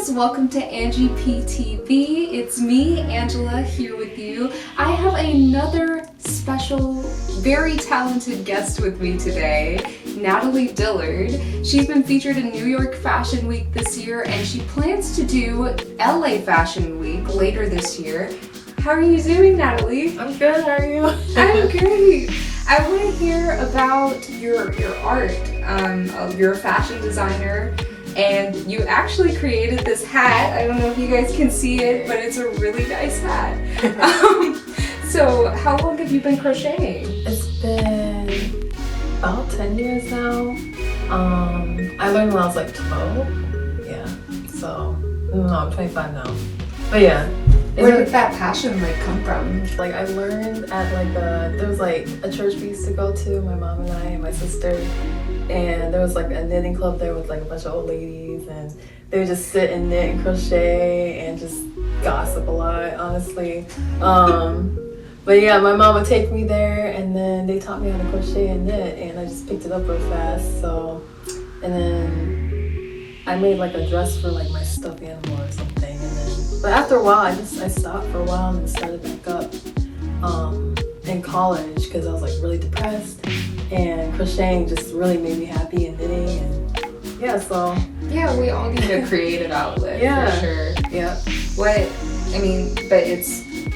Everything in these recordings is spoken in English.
guys, welcome to Angie P TV. It's me, Angela, here with you. I have another special, very talented guest with me today, Natalie Dillard. She's been featured in New York Fashion Week this year, and she plans to do LA Fashion Week later this year. How are you doing, Natalie? I'm good, how are you? I'm great. I want to hear about your art. You're a fashion designer, and you actually created this hat. I don't know if you guys can see it, but it's a really nice hat. So how long have you been crocheting? It's been about 10 years now. I learned when I was like 12. Yeah, so no, I'm 25 now. But yeah. Where did that passion come from? Like I learned at there was a church we used to go to, my mom and I and my sister, and there was a knitting club there with a bunch of old ladies, and they would just sit and knit and crochet and just gossip a lot, honestly. But yeah, my mom would take me there, and then they taught me how to crochet and knit, and I just picked it up real fast. So, and then I made a dress for my stuffed animal or something, and then. But after a while, I stopped for a while and started back up in college because I was really depressed, and crocheting just really made me happy, and knitting, and yeah, so. Yeah, we all need a creative outlet, for sure. Yeah.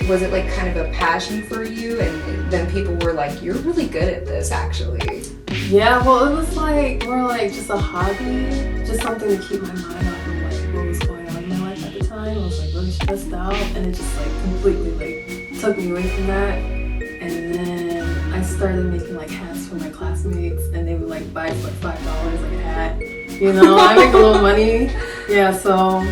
Was it kind of a passion for you, and then people were you're really good at this, actually? Yeah, well, it was more just a hobby, just something to keep my mind off of what was going on in my life at the time. I was really stressed out, and it just completely took me away from that. And then I started making hats for my classmates, and they would buy for $5 a hat. I make a little money. Yeah, so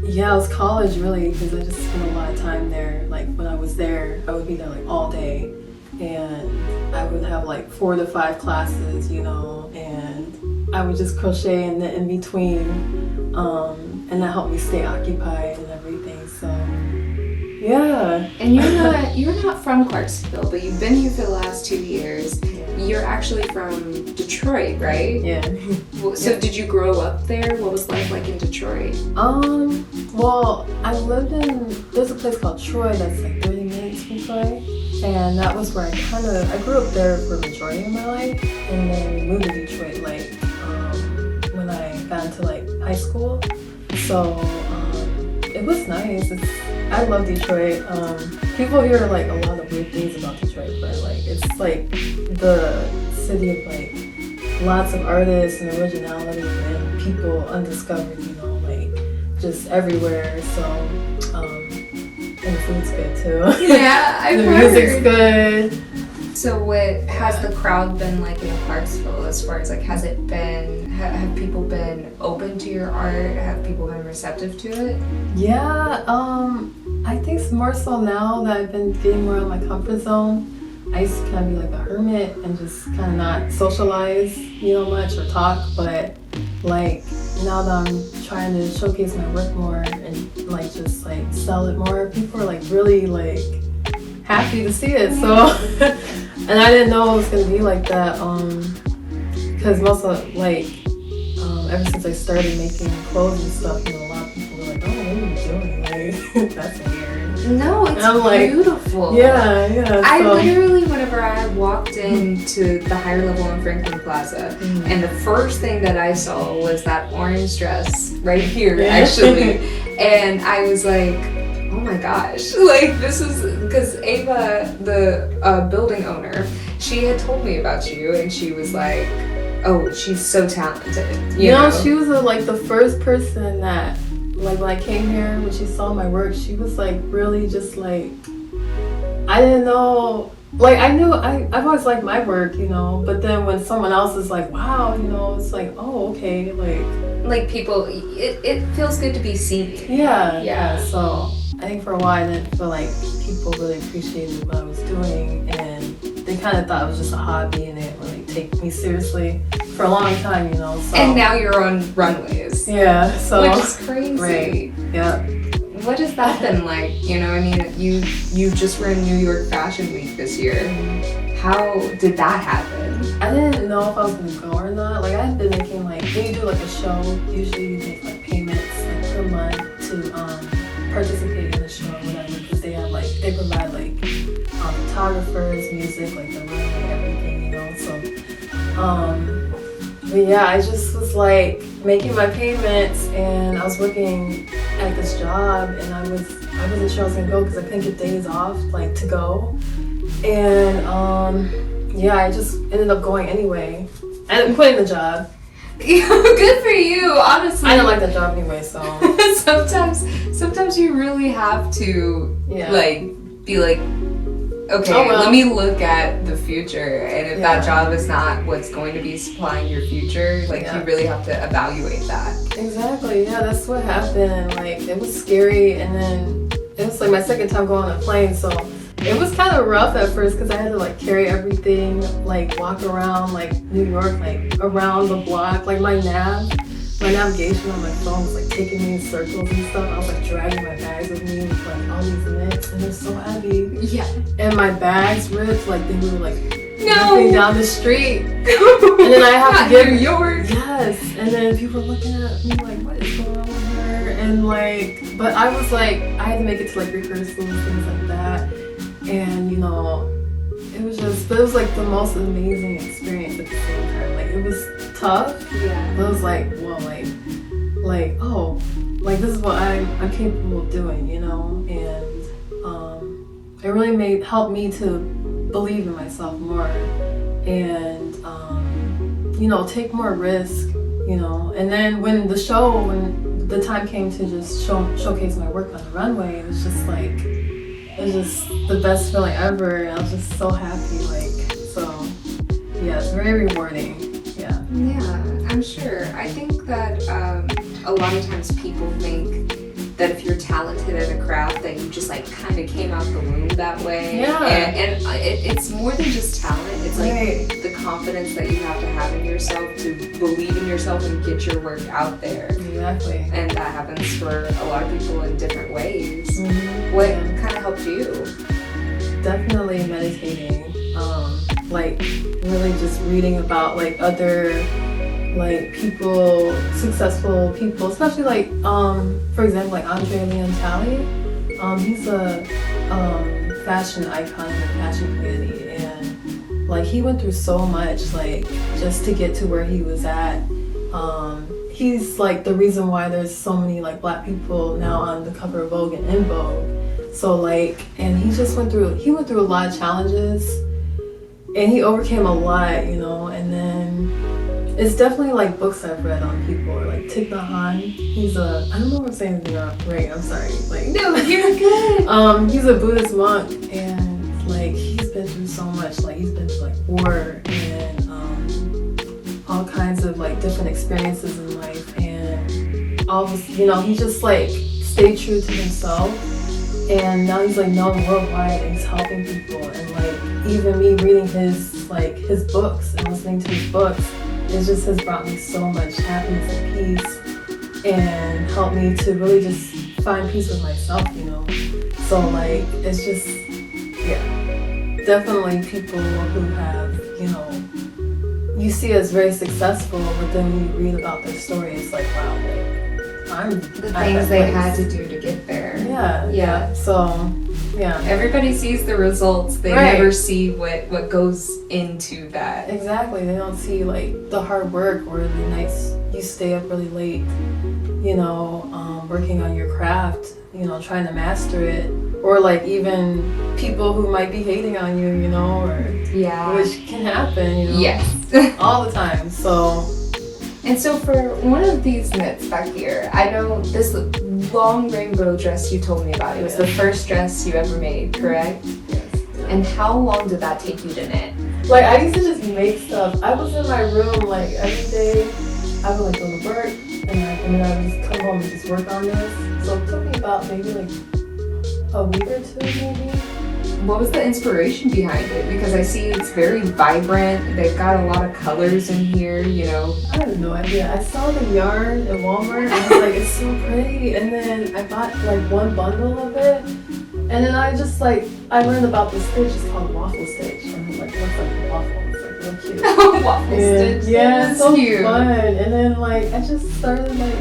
yeah, it was college really, because I just spent a lot of time there. When I was there, I would be there all day, and I would have 4 to 5 classes, and I would just crochet and knit in between, and that helped me stay occupied and everything. So yeah. And you're not from Clarksville, but you've been here for the last 2 years. You're actually from Detroit, right? Yeah. So did you grow up there? What was life like in Detroit? Well, there's a place called Troy that's 30 minutes from Troy. And that was where I grew up there for the majority of my life. And then we moved to Detroit, when I got into high school. So, it was nice. I love Detroit. People hear a lot of weird things about Detroit, but it's the city of lots of artists and originality and people undiscovered, just everywhere. So, and the food's good too. Yeah, I've the heard. music's good. So what has the crowd been in Clarksville as far as have people been open to your art? Have people been receptive to it? Yeah, I think it's more so now that I've been getting more out of my comfort zone. I used to kind of be a hermit and just kind of not socialize, much or talk, but now that I'm trying to showcase my work more and just sell it more, people are really happy to see it. So, and I didn't know it was gonna be like that, because most of ever since I started making clothes and stuff, a lot of people were oh, what are you doing? That's weird. No, it's beautiful. Yeah. I literally, whenever I walked into the higher level in Franklin Plaza, and the first thing that I saw was that orange dress right here, actually. And I was oh my gosh, this is, because Ava, the building owner, she had told me about you, and she was oh, she's so talented. You know? She was the first person that, when I came here, when she saw my work, she was really just I didn't know, I knew, I've always liked my work, but then when someone else is wow, it's oh, okay, people, it feels good to be seen. Yeah. So I think for a while I didn't feel people really appreciated what I was doing, and they kind of thought it was just a hobby, and they didn't really take me seriously for a long time, So. And now you're on runways. Yeah, so. Which is crazy. Right. Yeah. what has that been like? You know, I mean, you just were in New York Fashion Week this year. How did that happen? I didn't know if I was gonna go or not. Like I had been making like when you do like a show, usually you make like payments like per month to participate in the show or whatever, because they provide like photographers, music, like the runway, everything, you know. So but yeah, I just was like making my payments, and I was working at this job, and I wasn't sure I was gonna go because I couldn't get days off like to go, and yeah, I just ended up going anyway. I ended up quitting the job. Good for you, honestly. I didn't like that job anyway, so sometimes you really have to like be like, okay, oh, well. Let me look at the future, and if that job is not what's going to be supplying your future, like you really have to evaluate that. Exactly, yeah, that's what happened. Like it was scary, and then it was like my second time going on a plane, so it was kind of rough at first because I had to like carry everything, like walk around like New York, like around the block. Like my navigation on my phone was like taking me in circles and stuff. I was like dragging my bags with me with like all these mitts, and they're so heavy. Yeah. And my bags ripped, like they were like ripping down the street. And then I have to get yours. Yes. And then people were looking at me like, what is going on with her? And like, but I was like, I had to make it to like rehearsals and things like that. And you know, it was like the most amazing experience at the same time. Like it was tough, but it was like, well, like oh, like this is what I'm capable of doing, you know. And it really helped me to believe in myself more, and you know, take more risk, you know. And then when the time came to just showcase my work on the runway, it was just the best feeling ever, and I was just so happy, like, so yeah, it's very rewarding. Yeah, I'm sure. I think that a lot of times people think that if you're talented at a craft that you just like kind of came out the womb that way. Yeah. And it's more than just talent. It's like the confidence that you have to have in yourself to believe in yourself and get your work out there. Exactly. And that happens for a lot of people in different ways. Mm-hmm. What kind of helped you? Definitely meditating. Like really just reading about like other like people, successful people, especially like for example like Andre Leontali. He's a fashion icon in the fashion community, and like he went through so much like just to get to where he was at. He's like the reason why there's so many like black people now on the cover of Vogue and in Vogue. So like, and he went through a lot of challenges, and he overcame a lot, you know. And then it's definitely like books I've read on people, or like Thich Nhat Hanh. I don't know if I'm saying it right, I'm sorry. Like, no, you're good. He's a Buddhist monk, and like he's been through so much. Like he's been through like war and all kinds of like different experiences in life, and all this, you know, he just like stayed true to himself. And now he's like known worldwide, and he's helping people. And like even me reading his books and listening to his books, it just has brought me so much happiness and peace, and helped me to really just find peace with myself, you know. So like it's just, yeah, definitely people who have, you know, you see as very successful, but then when you read about their story, it's like, wow, like the things they had to do to get there. Yeah. So, yeah. Everybody sees the results. They never see what goes into that. Exactly. They don't see like the hard work or the nights you stay up really late, you know, working on your craft, you know, trying to master it, or like even people who might be hating on you, you know, or which can happen, you know. Yes. All the time. So. And so for one of these knits back here, I know this long rainbow dress you told me about. It was the first dress you ever made, correct? Yes. And how long did that take you to knit? Like I used to just make stuff. I was in my room like every day. I would like go to work, and then I would just come home and just work on this. So it took me about maybe like a week or two maybe. what was the inspiration behind it? Because I see it's very vibrant. They've got a lot of colors in here, you know. I have no idea. I saw the yarn at Walmart and I was like, it's so pretty. And then I bought like one bundle of it. And then I just like, I learned about this stitch. It's called waffle stitch. And I'm like, it looks like a waffle. It's like real cute. Waffle stitch. Yeah, it's so cute. fun. And then like, I just started like,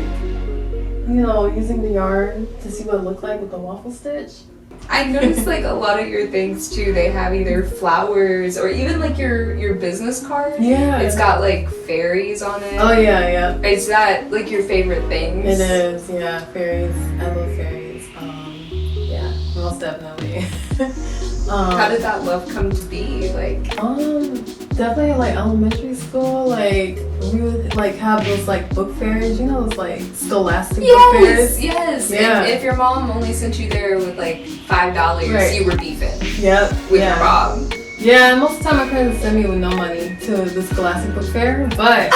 you know, using the yarn to see what it looked like with the waffle stitch. I noticed like a lot of your things too, they have either flowers or even like your business card. Yeah. It's got like fairies on it. Oh yeah, yeah. Is that like your favorite things? It is, yeah. Fairies. I love fairies. Yeah, most definitely. How did that love come to be? Like definitely like elementary school, like we would like have those like book fairs, you know, those like scholastic book fairs. Yes. Yeah. If your mom only sent you there with like $5, Right. you were beefing. Yep. With your mom. Yeah, and most of the time my parents send me with no money to the scholastic book fair, but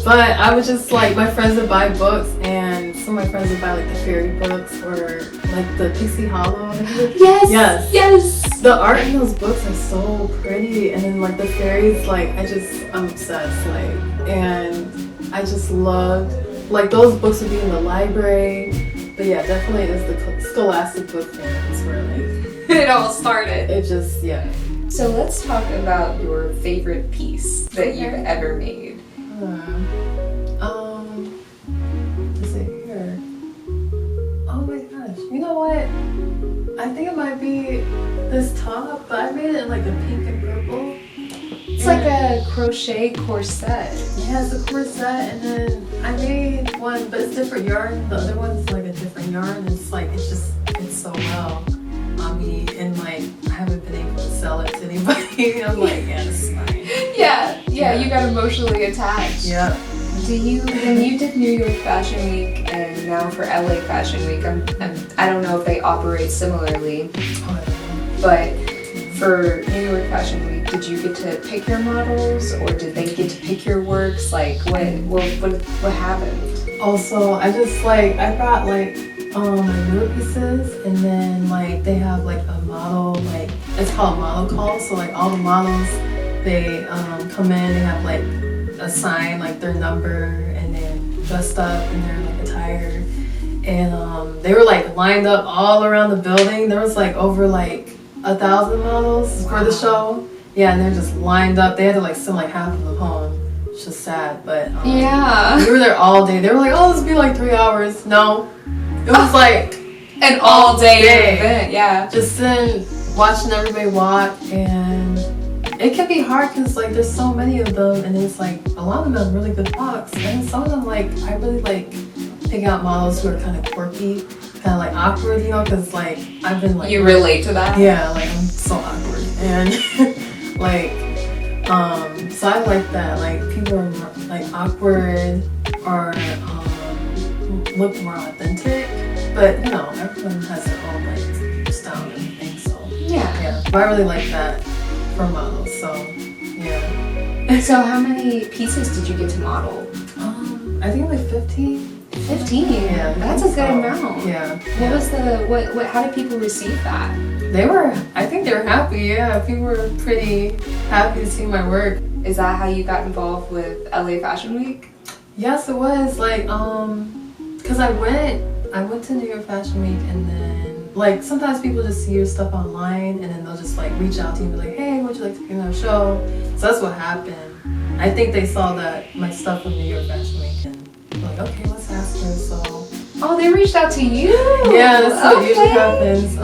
I would just like, my friends would buy books and some of my friends would buy like the fairy books or like the Pixie Hollow. Yes. The art in those books are so pretty, and then like the fairies, like I'm obsessed, like, and I just loved, like those books would be in the library, but yeah, definitely it's the scholastic book fair. That's where like it all started. it just, yeah. So let's talk about your favorite piece that you've ever made. Let's see here. Oh my gosh, you know what? I think it might be this top, but I made it in like a pink and purple. It's like a crochet corset. Yeah, it's a corset, and then I made one, but it's different yarn. The other one's like a different yarn. It's like, it's so well on me, and like I haven't been able to sell it to anybody. I'm like, yeah, this is mine. Yeah, you got emotionally attached. Yeah. When you did New York Fashion Week and now for LA Fashion Week, I don't know if they operate similarly, but for New York Fashion Week, did you get to pick your models or did they get to pick your works? Like what happened? Also, I just like, I brought like my newer pieces, and then like they have like a model, like it's called model call. So like all the models, they come in, they have like a sign like their number, and then dressed up in their like attire, and they were like lined up all around the building. There was like over like 1,000 models for the show. Yeah, and they're just lined up. They had to like send like half of them home. It's just sad, but yeah, we were there all day. They were like, oh, this will be like 3 hours. No, it was like an all day event. Yeah, just sitting watching everybody walk, and it can be hard because like there's so many of them, and it's like a lot of them have really good walks, and some of them like I really like picking out models who are kind of quirky, kind of like awkward, you know, because like I've been like, you relate to that? Yeah, like I'm so awkward, and like so I like that, like people are more, like awkward or look more authentic, but you know, everyone has their own like style and everything, so yeah, but I really like that for models, so yeah. So how many pieces did you get to model? I think like 15. 15? Yeah. That's a good amount. Yeah. What was the, how did people receive that? I think they were happy, yeah. People were pretty happy to see my work. Is that how you got involved with LA Fashion Week? Yes, it was, like, cause I went to New York Fashion Week, and then, like, sometimes people just see your stuff online, and then they'll just, like, reach out to you and be like, hey, would you like to be on our show? So that's what happened. I think they saw that, my stuff from New York Fashion Week, and like, okay, let's ask her, so. Oh, they reached out to you? Yeah, that's what usually happens.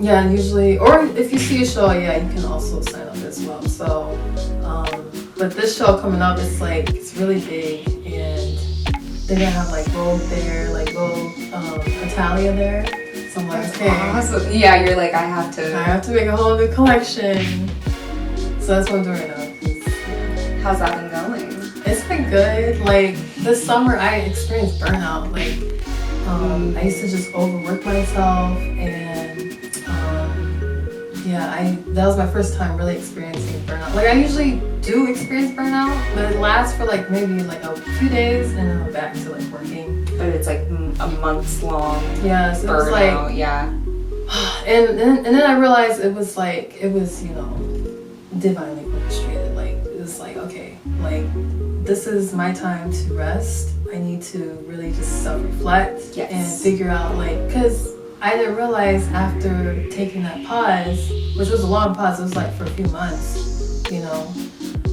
Yeah, usually, or if you see a show, yeah, you can also sign up as well. So, but this show coming up, it's like, it's really big, and they're gonna have like Vogue there, like Vogue Italia there. So I'm like, okay. Awesome. Yeah, you're like, I have to make a whole new collection. So that's what I'm doing now. How's that been going? It's been good. Like this summer, I experienced burnout. Like I used to just overwork myself, and yeah, that was my first time really experiencing burnout. Like I usually do experience burnout, but it lasts for like maybe like a few days, and then I'm back to like working. But it's like a months long. Yeah, so burnout. It was like, yeah. And then I realized it was, you know, divinely orchestrated. Like, it was like, okay, like, this is my time to rest. I need to really just self-reflect and figure out, like, because I didn't realize after taking that pause, which was a long pause, it was like for a few months, you know,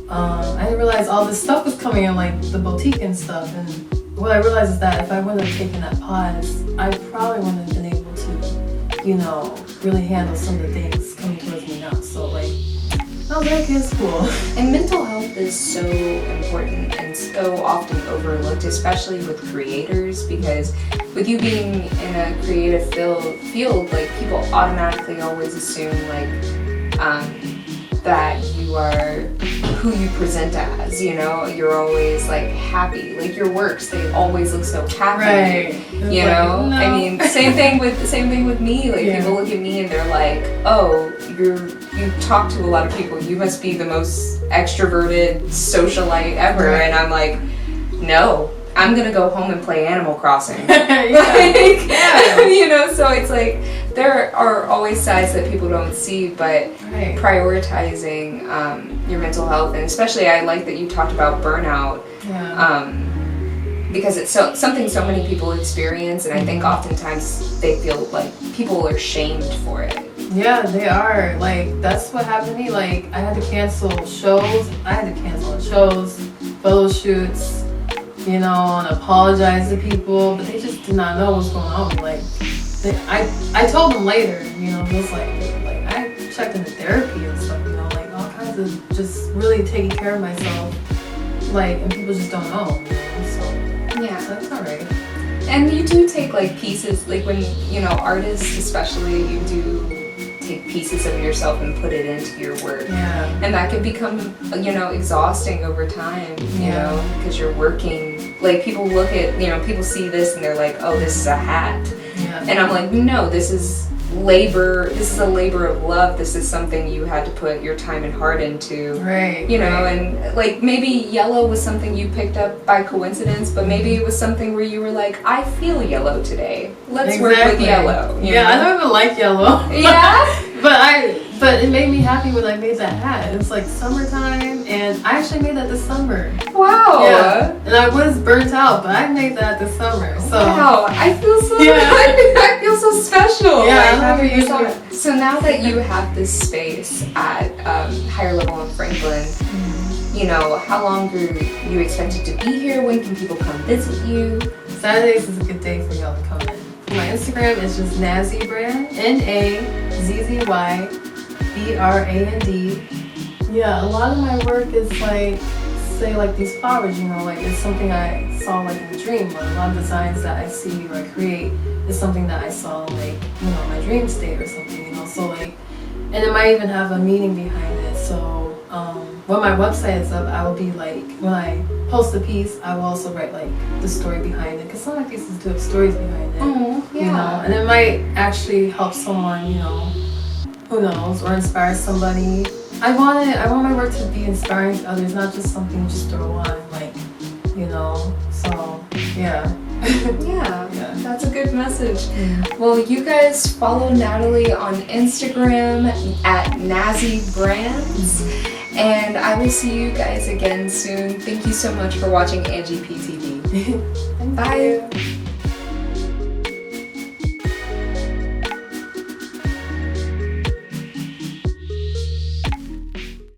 I didn't realize all this stuff was coming in, like the boutique and stuff. And what I realized is that if I wouldn't have taken that pause, I probably wouldn't have been able to, you know, really handle some of the things coming towards me now. So, like, I was like, it's cool. And mental health is so important and so often overlooked, especially with creators, because with you being in a creative field, like, people automatically always assume, like, that you are who you present as, you know? You're always, like, happy. Like, your works, they always look so happy. Right. You know? No. I mean, same thing with me. Like, people look at me and they're like, oh, you talk to a lot of people. You must be the most extroverted socialite ever. Right. And I'm like, no. I'm gonna go home and play Animal Crossing. You know, so it's like there are always sides that people don't see, but prioritizing your mental health, and especially I like that you talked about burnout, because it's something so many people experience, and I think oftentimes they feel like people are shamed for it. Yeah, they are. Like, that's what happened to me. Like, I had to cancel shows. Photo shoots, you know, and apologize to people, but they just did not know what was going on. Like, I told them later, you know, it was like I checked into therapy and stuff, you know, like all kinds of just really taking care of myself, like, and people just don't know, you know, so that's all right. And you do take, like, pieces, like, when, you know, artists especially, you do take pieces of yourself and put it into your work. And that could become, you know, exhausting over time, you know, because you're working, like, people look at, you know, people see this and they're like, oh, this is a hat. And I'm like, no, this is labor. This is a labor of love. This is something you had to put your time and heart into. You know, and, like, maybe yellow was something you picked up by coincidence, but maybe it was something where you were like, I feel yellow today. Let's work with yellow. You know? I don't even like yellow. But it made me happy when I made that hat. It was like summertime, and I actually made that this summer. Wow. Yeah. And I was burnt out, but I made that this summer. So wow, I feel so I feel so special. Yeah, So now that you have this space at Higher Level in Franklin, you know, how long are you expected to be here? When can people come visit you? Saturdays is a good day for y'all to come in. My Instagram is just Nazzy Brand, NAZZYBRAND. Yeah, a lot of my work is like, say, like these flowers, you know, like it's something I saw like in a dream, or a lot of designs that I see or I create is something that I saw, like, you know, my dream state or something, you know, so like, and it might even have a meaning behind it. So when my website is up, I will be like, when I post a piece, I will also write like the story behind it, because some of my pieces do have stories behind it, you know, and it might actually help someone, you know, who knows, or inspire somebody. I want my work to be inspiring to others, not just something you just throw on, like, you know, so yeah. That's a good message. Well, you guys follow Natalie on Instagram at Nazzy Brands, and I will see you guys again soon. Thank you so much for watching Angie P TV. Thank Bye. You.